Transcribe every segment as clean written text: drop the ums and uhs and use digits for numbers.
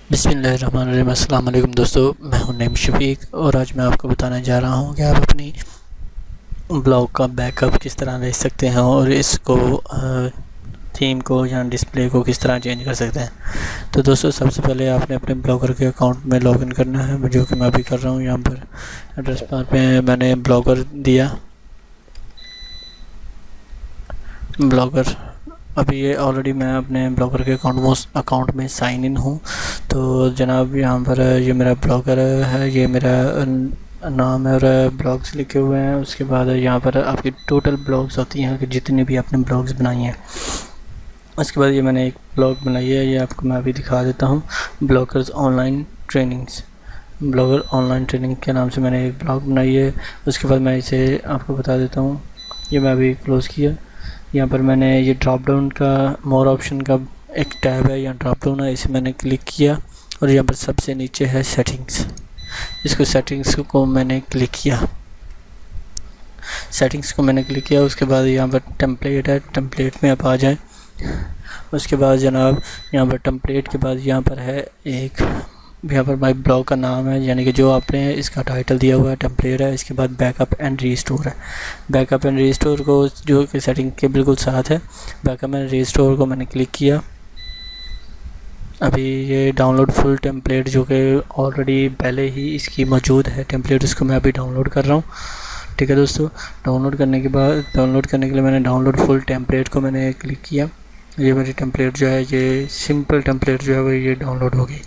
बिस्मिल्लाहिर्रहमानिर्रहीम। अस्सलाम वालेकुम दोस्तों, मैं हूं नईम शफीक और आज मैं आपको बताने जा रहा हूं कि आप अपनी ब्लॉग का बैकअप किस तरह ले सकते हैं और इसको थीम को या डिस्प्ले को किस तरह चेंज कर सकते हैं। तो दोस्तों, सबसे पहले आपने अपने ब्लॉगर के अकाउंट में लॉगिन करना है, जो कि मैं अभी कर रहा हूं। यहाँ पर एड्रेस बार पे मैंने ब्लॉगर दिया, ब्लॉगर अभी ये ऑलरेडी मैं अपने ब्लॉगर के अकाउंट में साइन इन हूँ। तो जनाब, यहाँ पर ये मेरा ब्लॉगर है, ये मेरा नाम है और ब्लॉग्स लिखे हुए हैं। उसके बाद यहाँ पर आपकी टोटल ब्लॉग्स होती हैं कि जितने भी आपने ब्लॉग्स बनाई हैं। उसके बाद ये मैंने एक ब्लॉग बनाई है, ये आपको मैं अभी दिखा देता हूँ। Bloggers online trainings, blogger online training के नाम से मैंने एक ब्लॉग बनाई है। उसके बाद मैं इसे आपको बता देता हूँ। ये मैं अभी क्लोज़ किया। यहाँ पर मैंने ये ड्रॉप डाउन का मोर ऑप्शन का एक टैब है, यहाँ ड्रॉप डाउन है, इसे मैंने क्लिक किया और यहाँ पर सबसे नीचे है सेटिंग्स। इसको सेटिंग्स को मैंने क्लिक किया, सेटिंग्स को मैंने क्लिक किया। उसके बाद यहाँ पर टेम्पलेट है, टेम्पलेट में आप आ जाएं। उसके बाद जनाब, यहाँ पर टेम्पलेट के बाद यहाँ पर है एक, यहाँ पर माई ब्लॉग का नाम है, यानी कि जो आपने इसका टाइटल दिया हुआ है टेम्पलेट है। इसके बाद बैकअप एंड रीस्टोर है। बैकअप एंड रीस्टोर को जो कि सेटिंग के बिल्कुल साथ है। बैकअप एंड रीस्टोर को मैंने क्लिक किया। अभी ये डाउनलोड फुल टेम्पलेट, जो कि ऑलरेडी पहले ही इसकी मौजूद है टेम्पलेट, इसको मैं अभी डाउनलोड कर रहा हूँ। ठीक है दोस्तों, डाउनलोड करने के लिए मैंने डाउनलोड फुल टेम्पलेट को मैंने क्लिक किया। ये मेरी टेम्पलेट जो है, ये सिंपल टेम्पलेट जो है वो ये डाउनलोड हो गई।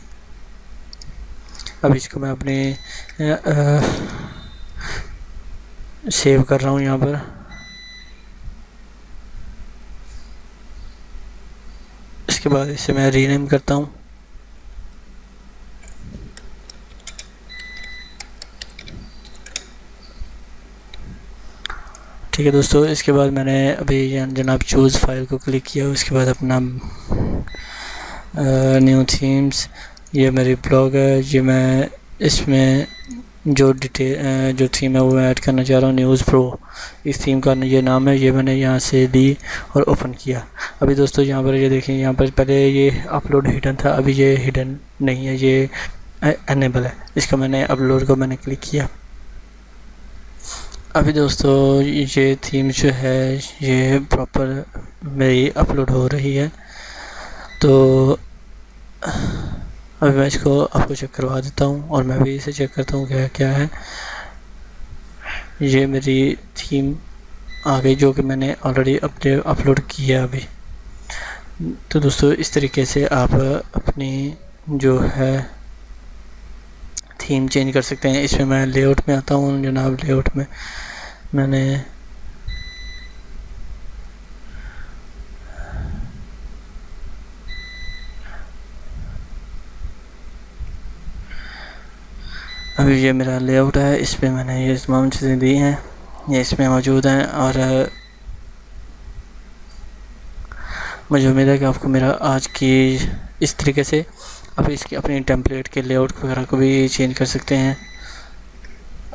अब इसको मैं अपने सेव कर रहा हूँ यहाँ पर। इसके बाद इसे मैं रीनेम करता हूँ। ठीक है दोस्तों, इसके बाद मैंने अभी जनाब चूज़ फाइल को क्लिक किया। उसके बाद अपना न्यू थीम्स, ये मेरी ब्लॉग है, ये मैं इसमें जो डिटेल जो थीम है वो मैं ऐड करना चाह रहा हूँ। न्यूज़ प्रो इस थीम का ये नाम है, ये मैंने यहाँ से ली और ओपन किया। अभी दोस्तों यहाँ पर ये देखें, यहाँ पर पहले ये अपलोड हिडन था, अभी ये हिडन नहीं है, ये एनेबल है। इसका मैंने अपलोड को मैंने क्लिक किया। अभी दोस्तों ये थीम जो है ये प्रॉपर मेरी अपलोड हो रही है। तो अभी मैं इसको आपको चेक करवा देता हूँ और मैं भी इसे चेक करता हूँ क्या क्या है। ये मेरी थीम आ गई, जो कि मैंने ऑलरेडी अपलोड की है अभी। तो दोस्तों, इस तरीके से आप अपनी जो है थीम चेंज कर सकते हैं। इसमें मैं लेआउट में आता हूँ जनाब। लेआउट में मैंने अभी ये मेरा लेआउट है, इस पर मैंने ये तमाम चीज़ें दी हैं, ये इसमें मौजूद हैं। और मुझे उम्मीद है कि आपको मेरा आज की इस तरीके से आप इसकी अपनी टेम्पलेट के लेआउट वगैरह को भी चेंज कर सकते हैं।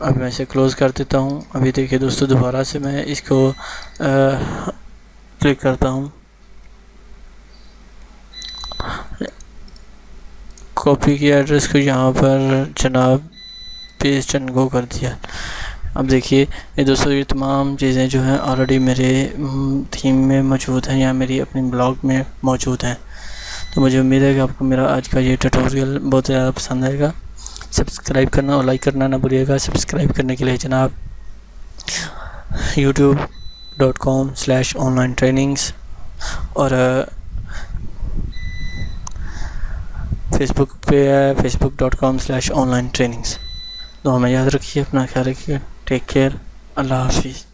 अब मैं इसे क्लोज़ कर देता हूँ। अभी देखिए दोस्तों, दोबारा से मैं इसको क्लिक करता हूँ, कॉपी की एड्रेस को यहाँ पर जनाब पेस्ट एंड गो कर दिया। अब देखिए ये दोस्तों, ये तमाम चीज़ें जो हैं ऑलरेडी मेरे थीम में मौजूद हैं या मेरी अपनी ब्लॉग में मौजूद हैं। तो मुझे उम्मीद है कि आपको मेरा आज का ये ट्यूटोरियल बहुत ज़्यादा पसंद आएगा। सब्सक्राइब करना और लाइक करना ना भूलिएगा। सब्सक्राइब करने के लिए जनाब youtube.com/online-trainings और फेसबुक पे है facebook.com/online-trainings। तो हमें याद रखिए, अपना ख्याल रखिए। टेक केयर, अल्लाह हाफिज़।